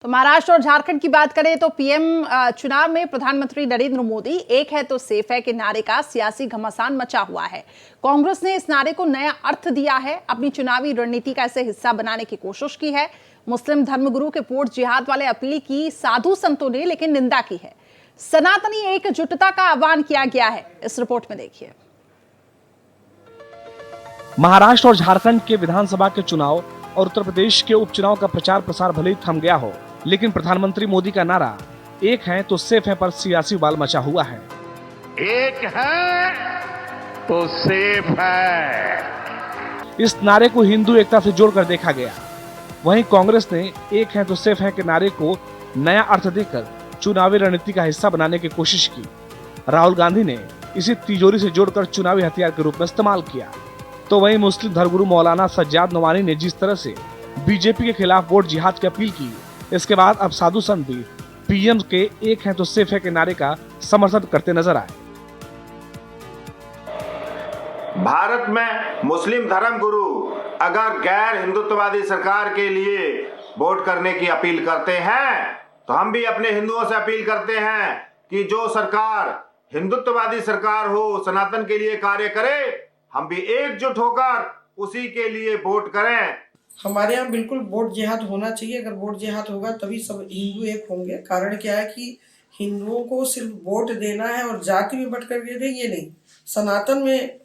तो महाराष्ट्र और झारखंड की बात करें तो पीएम चुनाव में प्रधानमंत्री नरेंद्र मोदी एक है तो सेफ है के नारे का सियासी घमासान मचा हुआ है। कांग्रेस ने इस नारे को नया अर्थ दिया है, अपनी चुनावी रणनीति का इसे हिस्सा बनाने की कोशिश की है। मुस्लिम धर्मगुरु के वोट जिहाद वाले अपील की साधु संतों ने लेकिन निंदा की है। सनातनी एकजुटता का आह्वान किया गया है। इस रिपोर्ट में देखिए। महाराष्ट्र और झारखंड के विधानसभा के चुनाव और उत्तर प्रदेश के उपचुनाव का प्रचार प्रसार भले ही थम गया हो, लेकिन प्रधानमंत्री मोदी का नारा एक है तो सेफ है पर सियासी उबाल मचा हुआ है। एक है तो सेफ है। इस नारे को हिंदू एकता से जोड़कर देखा गया। वहीं कांग्रेस ने एक है तो सेफ है के नारे को नया अर्थ देकर चुनावी रणनीति का हिस्सा बनाने की कोशिश की। राहुल गांधी ने इसे तिजोरी से जोड़कर चुनावी हथियार के रूप में इस्तेमाल किया। तो वहीं मुस्लिम धर्मगुरु मौलाना सज्जाद नवानी ने जिस तरह से बीजेपी के खिलाफ वोट जिहाद की अपील की, इसके बाद अब साधु संत भी पीएम के एक है तो सेफ है के नारे का समर्थन करते नजर आए। भारत में मुस्लिम धर्मगुरु अगर गैर हिंदुत्ववादी सरकार के लिए वोट करने की अपील करते हैं, तो हम भी अपने हिंदुओं से अपील करते हैं कि जो सरकार हिंदुत्ववादी सरकार हो, सनातन के लिए कार्य करे, हम भी एकजुट होकर उसी के लिए वोट करें। हमारे यहाँ बिल्कुल वोट जिहाद होना चाहिए। अगर वोट जिहाद होगा तभी सब हिंदू एक होंगे। कारण क्या है कि हिंदुओं को सिर्फ वोट देना है और जाति में बट करके दें, ये नहीं, सनातन में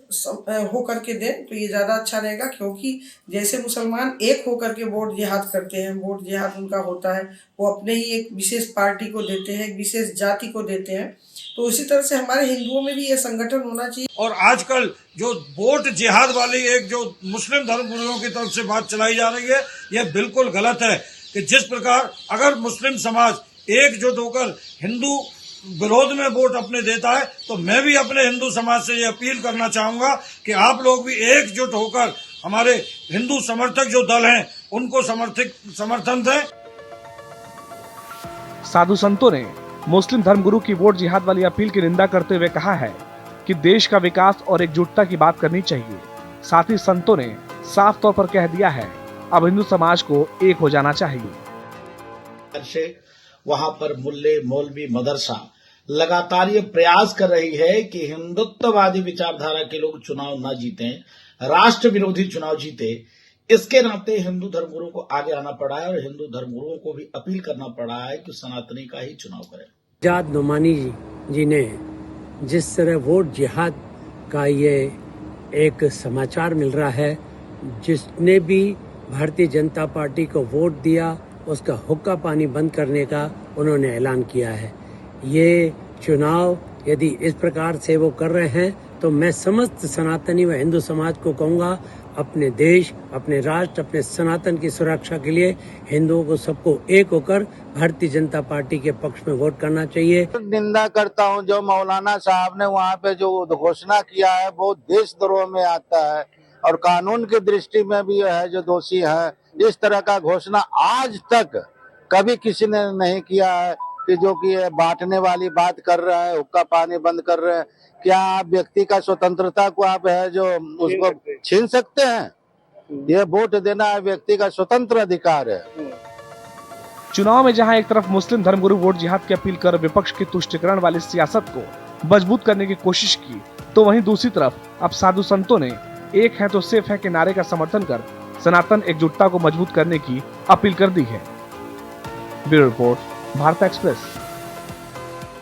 हो करके दें तो ये ज़्यादा अच्छा रहेगा। क्योंकि जैसे मुसलमान एक हो करके वोट जिहाद करते हैं, वोट जिहाद उनका होता है, वो अपने ही एक विशेष पार्टी को देते हैं, एक विशेष जाति को देते हैं। तो उसी तरह से हमारे हिंदुओं में भी ये संगठन होना चाहिए। और आजकल जो वोट जिहाद वाली एक जो मुस्लिम धर्मगुरुओं की तरफ से बात चलाई जा रही है, यह बिल्कुल गलत है। कि जिस प्रकार अगर मुस्लिम समाज एकजुट होकर हिंदू विरोध में वोट अपने देता है, तो मैं भी अपने हिंदू समाज से ये अपील करना चाहूंगा कि आप लोग भी एकजुट होकर हमारे हिंदू समर्थक जो दल हैं उनको समर्थन दें। साधु संतों ने मुस्लिम धर्मगुरु की वोट जिहाद वाली अपील की निंदा करते हुए कहा है कि देश का विकास और एकजुटता की बात करनी चाहिए। साथ ही संतों ने साफ तौर पर कह दिया है अब हिंदू समाज को एक हो जाना चाहिए। वहां पर मुल्ले मौलवी मदरसा लगातार ये प्रयास कर रही है कि हिंदुत्ववादी विचारधारा के लोग चुनाव न जीते, राष्ट्र विरोधी चुनाव जीते। इसके नाते हिंदू धर्मगुरुओं को आगे आना पड़ा है और हिंदू धर्मगुरुओं को भी अपील करना पड़ा है कि सनातनी का ही चुनाव करें। सज्जाद नवानी जी ने जिस तरह वोट जिहाद का ये एक समाचार मिल रहा है, जिसने भी भारतीय जनता पार्टी को वोट दिया उसका हुक्का पानी बंद करने का उन्होंने ऐलान किया है। ये चुनाव यदि इस प्रकार से वो कर रहे हैं तो मैं समस्त सनातनी व हिंदू समाज को कहूँगा, अपने देश, अपने राष्ट्र, अपने सनातन की सुरक्षा के लिए हिंदुओं को सबको एक होकर भारतीय जनता पार्टी के पक्ष में वोट करना चाहिए। निंदा करता हूं, जो मौलाना साहब ने वहां पे जो घोषणा किया है वो देशद्रोह में आता है और कानून की दृष्टि में भी है जो दोषी है। इस तरह का घोषणा आज तक कभी किसी ने नहीं किया है कि जो कि बांटने वाली बात कर रहा है, हुक्का पानी बंद कर रहे हैं। क्या आप व्यक्ति का स्वतंत्रता को आप है जो उसको छीन सकते हैं? ये वोट देना है व्यक्ति का स्वतंत्र अधिकार है। चुनाव में जहां एक तरफ मुस्लिम धर्मगुरु वोट जिहाद की अपील कर विपक्ष की तुष्टिकरण वाली सियासत को मजबूत करने की कोशिश की, तो वहीं दूसरी तरफ अब साधु संतों ने एक है तो सेफ है के नारे का समर्थन कर सनातन एकजुटता को मजबूत करने की अपील कर दी है। Bureau report, Bharat express.